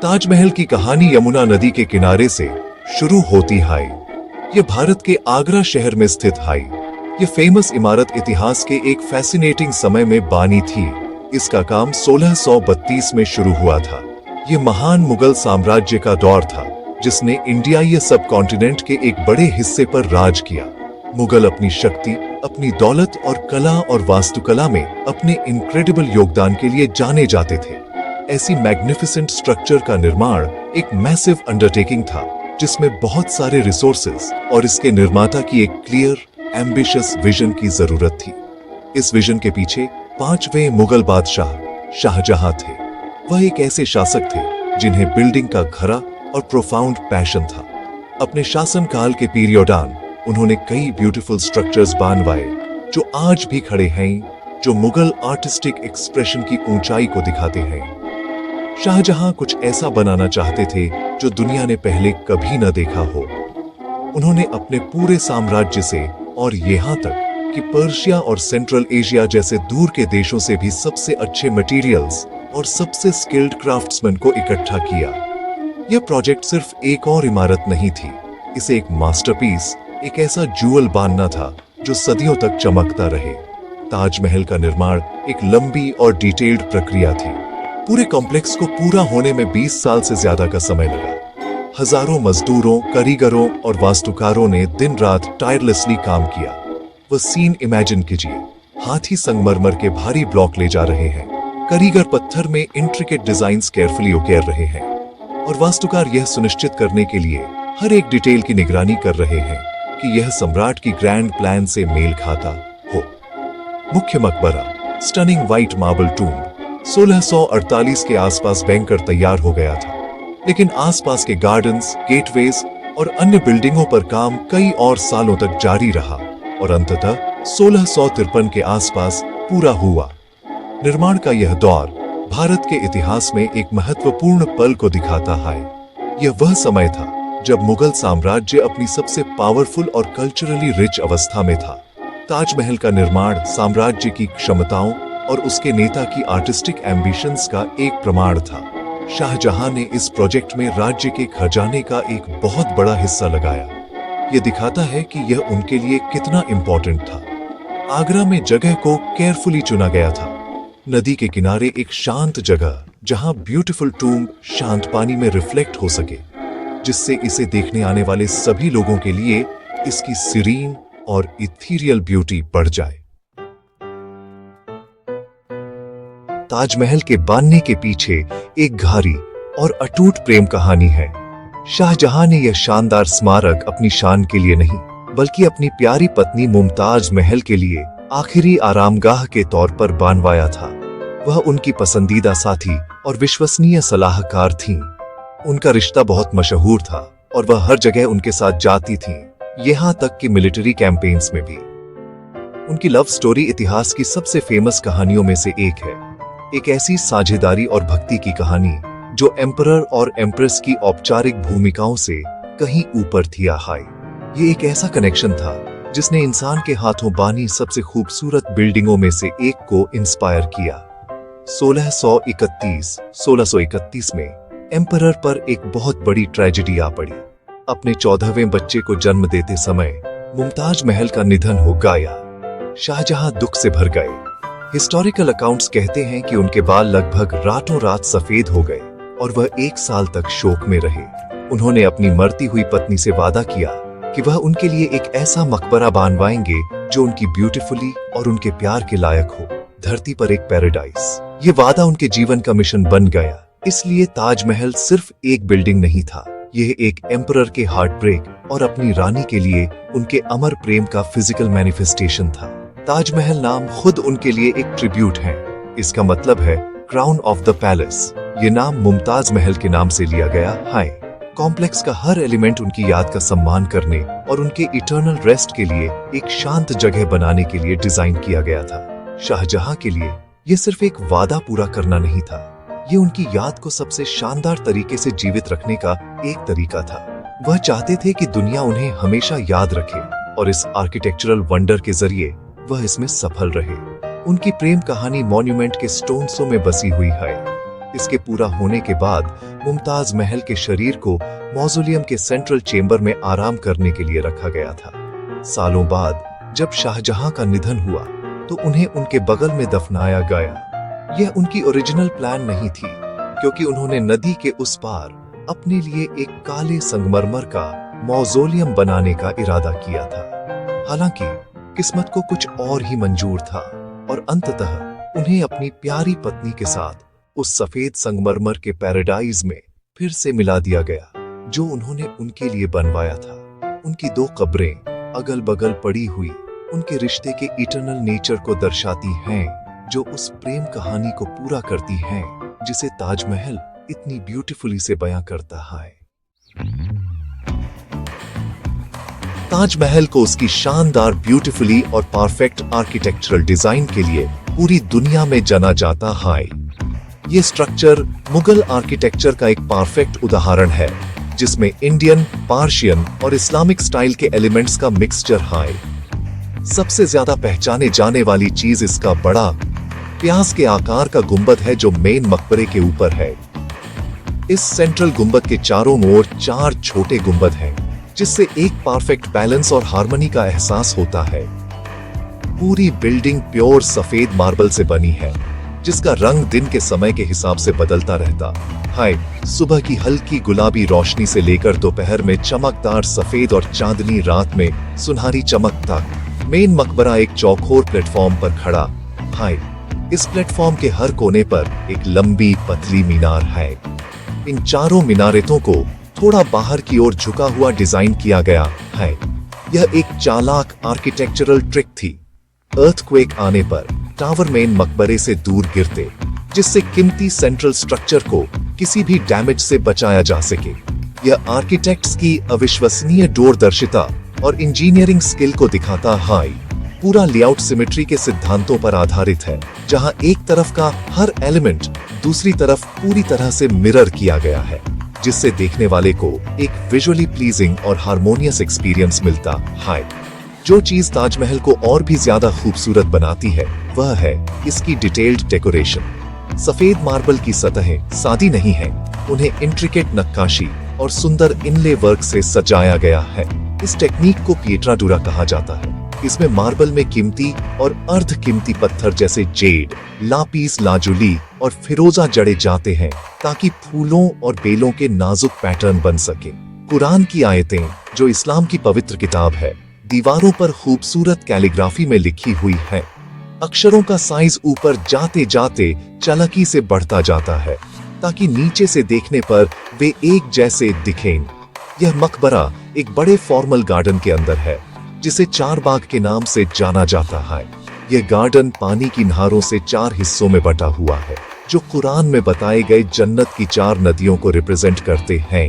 ताजमहल की कहानी यमुना नदी के किनारे से शुरू होती है। ये भारत के आगरा शहर में स्थित है। ये फेमस इमारत इतिहास के एक फैसिनेटिंग समय में बानी थी। इसका काम 1632 में शुरू हुआ था। ये महान मुगल साम्राज्य का दौर था जिसने इंडियाई सब कॉन्टिनेंट के एक बड़े हिस्से पर राज किया। मुगल अपनी शक्ति, अपनी दौलत और कला और वास्तुकला में अपने इनक्रेडिबल योगदान के लिए जाने जाते थे। ऐसी मैग्निफिसेंट स्ट्रक्चर का निर्माण एक मैसिव अंडरटेकिंग था जिसमें बहुत सारे रिसोर्सेज और इसके निर्माता की एक क्लियर, एम्बिशियस विजन की जरूरत थी। इस विजन के पीछे 5वें मुगल बादशाह शाहजहां थे। वह एक ऐसे शासक थे जिन्हें बिल्डिंग का खरा और प्रोफाउंड पैशन था। अपने शासनकाल के पीरियडान उन्होंने कई ब्यूटीफुल स्ट्रक्चर्स बनवाए जो आज भी खड़े हैं, जो मुगल आर्टिस्टिक एक्सप्रेशन की ऊंचाई को दिखाते हैं। शाहजहां कुछ ऐसा बनाना चाहते थे जो दुनिया ने पहले कभी न देखा हो। उन्होंने अपने पूरे साम्राज्य से और यहाँ तक कि पर्शिया और सेंट्रल एशिया जैसे दूर के देशों से भी सबसे अच्छे मटेरियल्स और सबसे स्किल्ड क्राफ्ट्समैन को इकट्ठा किया। यह प्रोजेक्ट सिर्फ एक और इमारत नहीं थी, इसे एक मास्टरपीस, एक ऐसा जूअल बांधना था जो सदियों तक चमकता रहे। ताजमहल का निर्माण एक लंबी और डिटेल्ड प्रक्रिया थी। पूरे कॉम्प्लेक्स को पूरा होने में 20 साल से ज्यादा का समय लगा। हजारों मजदूरों, कारीगरों और वास्तुकारों ने दिन रात टायरलेसली काम किया। वह सीन इमेजिन कीजिए, हाथी संगमरमर के भारी ब्लॉक ले जा रहे हैं, कारीगर पत्थर में इंट्रिकेट डिजाइन्स केयरफुली उकेर रहे हैं और वास्तुकार यह सुनिश्चित करने के लिए हर एक डिटेल की निगरानी कर रहे हैं कि यह सम्राट की ग्रैंड प्लान से मेल खाता हो। मुख्य मकबरा, स्टनिंग व्हाइट मार्बल टूम्ब, 1648 के आसपास बनकर तैयार हो गया था, लेकिन आसपास के गार्डन्स, गेटवेज और अन्य बिल्डिंगों पर काम कई और सालों तक जारी रहा और अंततः 1653 के आसपास पूरा हुआ। निर्माण का यह दौर भारत के इतिहास में एक महत्वपूर्ण पल को दिखाता है। यह वह समय था जब मुगल साम्राज्य अपनी सबसे पावरफुल और कल्चरली रिच अवस्था में था। ताजमहल का निर्माण साम्राज्य की क्षमताओं और उसके नेता की आर्टिस्टिक एम्बिशंस का एक प्रमाण था। शाहजहां ने इस प्रोजेक्ट में राज्य के खजाने का एक बहुत बड़ा हिस्सा लगाया। यह दिखाता है कि यह उनके लिए कितना इंपॉर्टेंट था। आगरा में जगह को केयरफुली चुना गया था। नदी के किनारे एक शांत जगह जहां ब्यूटीफुल टूम्ब शांत पानी में रिफ्लेक्ट हो सके, जिससे इसे देखने आने वाले सभी लोगों के लिए इसकी सीरीन और इथीरियल ब्यूटी बढ़ जाए। ताजमहल के बनने के पीछे एक गहरी और अटूट प्रेम कहानी है। शाहजहां ने यह शानदार स्मारक अपनी शान के लिए नहीं, बल्कि अपनी प्यारी पत्नी मुमताज महल के लिए आखिरी आरामगाह के तौर पर बनवाया था। वह उनकी पसंदीदा साथी और विश्वसनीय सलाहकार थीं। उनका रिश्ता बहुत मशहूर था और वह हर जगह उनके साथ जाती थीं, यहाँ तक कि मिलिट्री कैंपेन्स में भी। उनकी लव स्टोरी इतिहास की सबसे फेमस कहानियों में से एक है। एक ऐसी साझेदारी और भक्ति की कहानी जो एम्परर और एम्प्रेस की औपचारिक भूमिकाओं से कहीं ऊपर थी। ये एक ऐसा कनेक्शन था जिसने इंसान के हाथों बानी सबसे खूबसूरत बिल्डिंगों में से एक को इंस्पायर किया। 1631 में एम्परर पर एक बहुत बड़ी ट्रेजेडी आ पड़ी। अपने 14वें बच्चे को जन्म देते समय मुमताज महल का निधन हो गया। शाहजहां दुख से भर गए। हिस्टोरिकल अकाउंट्स कहते हैं कि उनके बाल लगभग रातों रात सफेद हो गए और वह 1 साल तक शोक में रहे। उन्होंने अपनी मरती हुई पत्नी से वादा किया कि वह उनके लिए एक ऐसा मकबरा बनवाएंगे जो उनकी ब्यूटीफुली और उनके प्यार के लायक हो, धरती पर एक पैराडाइज। ये वादा उनके जीवन का मिशन बन गया। इसलिए ताजमहल सिर्फ एक बिल्डिंग नहीं था, यह एक एम्परर के हार्ट ब्रेक और अपनी रानी के लिए उनके अमर प्रेम का फिजिकल मैनिफेस्टेशन था। ताजमहल नाम खुद उनके लिए एक ट्रिब्यूट है। इसका मतलब है क्राउन ऑफ द पैलेस। ये नाम मुमताज महल के नाम से लिया गया है। कॉम्प्लेक्स का हर एलिमेंट उनकी याद का सम्मान करने और उनके इटर्नल रेस्ट के लिए एक शांत जगह बनाने के लिए डिजाइन किया गया था। शाहजहां के लिए यह सिर्फ एक वादा पूरा करना नहीं था, ये उनकी याद को सबसे शानदार तरीके से जीवित रखने का एक तरीका था। वह चाहते थे कि दुनिया उन्हें हमेशा याद रखे और इस आर्किटेक्चरल वंडर के जरिए वह इसमें सफल रहे। उनकी प्रेम कहानी मॉन्यूमेंट के स्टोन्सों में बसी हुई है। इसके पूरा होने के बाद मुमताज महल के शरीर को मौजोलियम के सेंट्रल चेंबर में आराम करने के लिए रखा गया था। सालों बाद जब शाहजहां का निधन हुआ तो उन्हें उनके बगल में दफनाया गया। यह उनकी ओरिजिनल प्लान नहीं थी, क्योंकि उन्होंने नदी के उस पार अपने लिए एक काले संगमरमर का मौजोलियम बनाने का इरादा किया था। हालांकि किस्मत को कुछ और ही मंजूर था और अंततः उन्हें अपनी प्यारी पत्नी के साथ उस सफेद संगमरमर के पैराडाइज में फिर से मिला दिया गया जो उन्होंने उनके लिए बनवाया था। उनकी 2 कब्रें अगल बगल पड़ी हुई उनके रिश्ते के इटर्नल नेचर को दर्शाती हैं, जो उस प्रेम कहानी को पूरा करती हैं जिसे ताजमहल इतनी ब्यूटीफुली से बयां करता है। ताजमहल को उसकी शानदार, ब्यूटीफुली और परफेक्ट आर्किटेक्चरल डिजाइन के लिए पूरी दुनिया में जाना जाता है। ये स्ट्रक्चर मुगल आर्किटेक्चर का एक परफेक्ट उदाहरण है, जिसमें इंडियन, पार्शियन और इस्लामिक स्टाइल के एलिमेंट्स का मिक्सचर है। सबसे ज्यादा पहचाने जाने वाली चीज इसका बड़ा प्याज के आकार का गुंबद है जो मेन मकबरे के ऊपर है। इस सेंट्रल गुंबद के चारों ओर 4 छोटे गुंबद हैं, जिससे एक परफेक्ट बैलेंस और हार्मनी का एहसास होता है। पूरी बिल्डिंग प्योर सफेद मार्बल से बनी है, जिसका रंग दिन के समय के हिसाब से बदलता रहता है। सुबह की हल्की गुलाबी रोशनी से लेकर दोपहर में चमकदार सफेद और चांदनी रात में सुनहरी चमक तक। मेन मकबरा एक चौकोर प्लेटफॉर्म पर खड़ा है। इस प्लेटफॉर्म के हर कोने पर एक लंबी पतली मीनार है। इन चारों मीनारेतों को थोड़ा बाहर की ओर झुका हुआ डिजाइन किया गया है। यह एक चालाक आर्किटेक्चरल ट्रिक थी। अर्थक्वेक आने पर टावर मेन मकबरे से दूर गिरते, जिससे कीमती सेंट्रल स्ट्रक्चर को किसी भी डैमेज से बचाया जा सके। यह आर्किटेक्ट्स की अविश्वसनीय दूरदर्शिता और इंजीनियरिंग स्किल को दिखाता है। पूरा लेआउट सिमेट्री के सिद्धांतों पर आधारित है, जहां एक तरफ का हर एलिमेंट दूसरी तरफ पूरी तरह से मिरर किया गया है, जिससे देखने वाले को एक विजुअली प्लीजिंग और हार्मोनियस एक्सपीरियंस मिलता है। जो चीज ताजमहल को और भी ज्यादा खूबसूरत बनाती है वह है इसकी डिटेल्ड डेकोरेशन। सफेद मार्बल की सतहें सादी नहीं हैं, उन्हें इंट्रिकेट नक्काशी और सुंदर इनले वर्क से सजाया गया है। इस टेक्निक को पिएट्रा डूरा कहा जाता है। इसमें मार्बल में कीमती और अर्ध कीमती पत्थर जैसे जेड, लापीस लाजुली और फिरोजा जड़े जाते हैं, ताकि फूलों और बेलों के नाजुक पैटर्न बन सके। कुरान की आयतें, जो इस्लाम की पवित्र किताब है, दीवारों पर खूबसूरत कैलीग्राफी में लिखी हुई है। अक्षरों का साइज ऊपर जाते जाते चालाकी से बढ़ता जाता है, ताकि नीचे से देखने पर वे एक जैसे दिखें। यह मकबरा एक बड़े फॉर्मल गार्डन के अंदर है, जिसे 4 बाग के नाम से जाना जाता है। यह गार्डन पानी की नहरों से 4 हिस्सों में बटा हुआ है, जो कुरान में बताए गए जन्नत की 4 नदियों को रिप्रेजेंट करते हैं।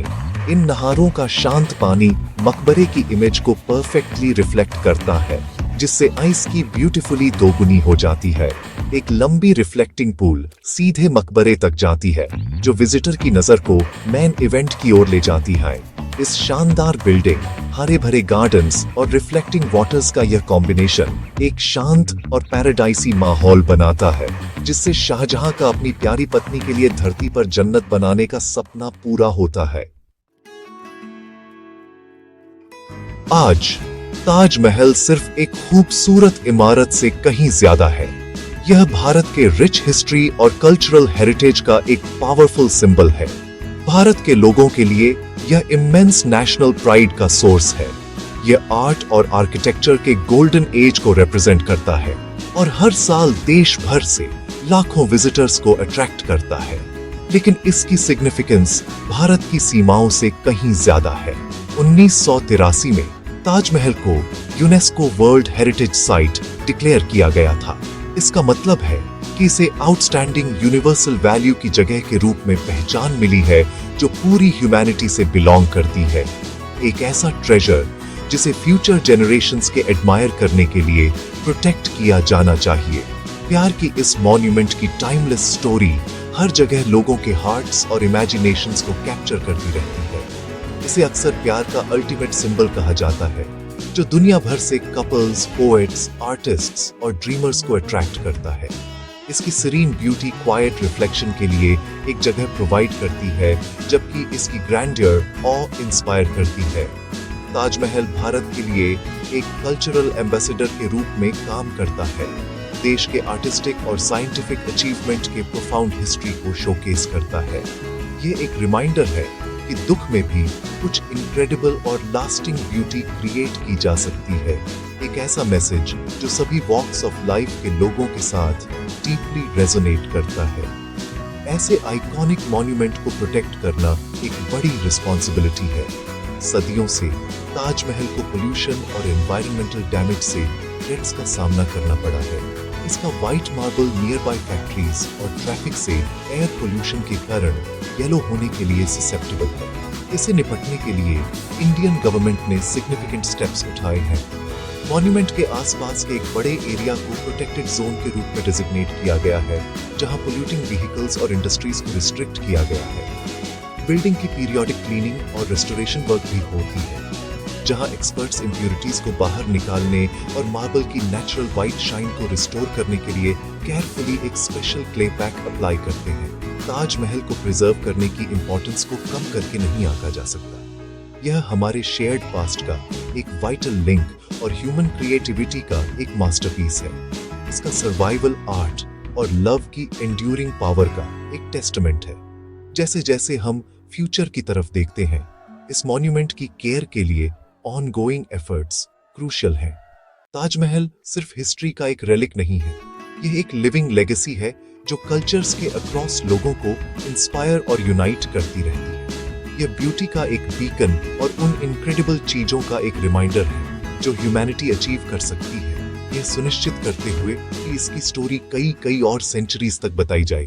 इन नहरों का शांत पानी मकबरे की इमेज को परफेक्टली रिफ्लेक्ट करता है, जिससे आइस की ब्यूटीफुली दोगुनी हो जाती है। एक लंबी रिफ्लेक्टिंग पूल सीधे मकबरे तक जाती है, जो विजिटर की नजर को मेन इवेंट की ओर ले जाती है। इस शानदार बिल्डिंग, हरे भरे गार्डन्स और रिफ्लेक्टिंग वाटर्स का यह कॉम्बिनेशन एक शांत और पैराडाइसी माहौल बनाता है, जिससे शाहजहां का अपनी प्यारी पत्नी के लिए धरती पर जन्नत बनाने का सपना पूरा होता है। आज ताजमहल सिर्फ एक खूबसूरत इमारत से कहीं ज्यादा है। यह भारत के रिच हिस्ट्री और कल्चरल हेरिटेज का एक पावरफुल सिंबल है। भारत के लोगों के लिए यह इमेंस नेशनल प्राइड का सोर्स है। यह आर्ट और आर्किटेक्चर के गोल्डन एज को रिप्रेजेंट करता है और हर साल देश भर से लाखों विजिटर्स को अट्रैक्ट करता है। लेकिन इसकी सिग्निफिकेंस भारत की सीमाओं से कहीं ज्यादा है। 1983 में ताजमहल को UNESCO world heritage site declare किया गया था। इसका मतलब है कि इसे आउटस्टैंडिंग यूनिवर्सल वैल्यू की जगह के रूप में पहचान मिली है, जो पूरी ह्यूमैनिटी से बिलोंग करती है। एक ऐसा ट्रेजर जिसे फ्यूचर जेनरेशंस के एडमायर करने के लिए प्रोटेक्ट किया जाना चाहिए। प्यार की इस मॉन्यूमेंट की टाइमलेस स्टोरी हर जगह लोगों के हार्ट्स और इमेजिनेशंस को कैप्चर करती रहती है। इसे अक्सर प्यार का अल्टीमेट सिंबल कहा जाता है, जो दुनिया भर से कपल्स, पोएट्स, आर्टिस्ट्स और ड्रीमर्स को अट्रैक्ट करता है। इसकी सीरीन ब्यूटी, क्वाइट रिफ्लेक्शन के लिए एक जगह प्रोवाइड करती है, जबकि इसकी ग्रैंडियर ऑ इंस्पायर करती है। ताजमहल भारत के लिए एक कल्चरल एम्बेसडर के रूप में काम करता है, देश के आर्टिस्टिक और साइंटिफिक अचीवमेंट के प्रोफाउंड हिस्ट्री को शोकेस करता है। ये एक रिमाइंडर है कि दुख में भी कुछ इनक्रेडिबल और लास्टिंग ब्यूटी क्रिएट की जा सकती है। एक ऐसा मैसेज जो सभी वॉक्स ऑफ लाइफ के लोगों के साथ डीपली रेजोनेट करता है। ऐसे आइकॉनिक मॉन्यूमेंट को प्रोटेक्ट करना एक बड़ी रिस्पॉन्सिबिलिटी है। सदियों से ताजमहल को पोल्यूशन और एनवायरमेंटल डैमेज से थ्रेट्स का सामना करना पड़ा है। इसका white marble near by factories और ट्रैफिक से एयर पोल्यूशन के कारण येलो होने के लिए ससेप्टेबल है। इसे निपटने के लिए इंडियन गवर्नमेंट ने सिग्निफिकेंट स्टेप्स उठाए हैं। मॉन्यूमेंट के आसपास के एक बड़े एरिया को प्रोटेक्टेड जोन के रूप में डिजिग्नेट किया गया है, जहां पोल्यूटिंग व्हीकल्स और इंडस्ट्रीज को रिस्ट्रिक्ट किया गया है। बिल्डिंग की पीरियोडिक क्लीनिंग और रेस्टोरेशन वर्क भी होती है, जहां एक्सपर्ट्स इंप्योरिटीज को बाहर निकालने और मार्बल की नेचुरल व्हाइट शाइन को रिस्टोर करने के लिए केयरफुली एक स्पेशल क्ले पैक अप्लाई करते हैं। ताजमहल को प्रिजर्व करने की इंपॉर्टेंस को कम करके नहीं आंका जा सकता। यह हमारे शेयर्ड पास्ट का एक वाइटल लिंक और ह्यूमन क्रिएटिविटी का एक मास्टरपीस है। इसका सर्वाइवल, आर्ट और लव की एंड्यूरिंग पावर का एक टेस्टामेंट है। जैसे जैसे हम फ्यूचर की तरफ देखते हैं, इस मॉन्यूमेंट की केयर के लिए ऑनगोइंग एफर्ट्स क्रूशियल हैं। ताजमहल सिर्फ हिस्ट्री का एक रेलिक नहीं है, यह एक लिविंग लेगेसी है जो कल्चर्स के अक्रॉस लोगों को इंस्पायर और यूनाइट करती रहती है। यह ब्यूटी का एक बीकन और उन इनक्रेडिबल चीजों का एक रिमाइंडर है जो ह्यूमैनिटी अचीव कर सकती है, यह सुनिश्चित करते हुए कि इसकी स्टोरी कई और सेंचुरीज तक बताई जाए।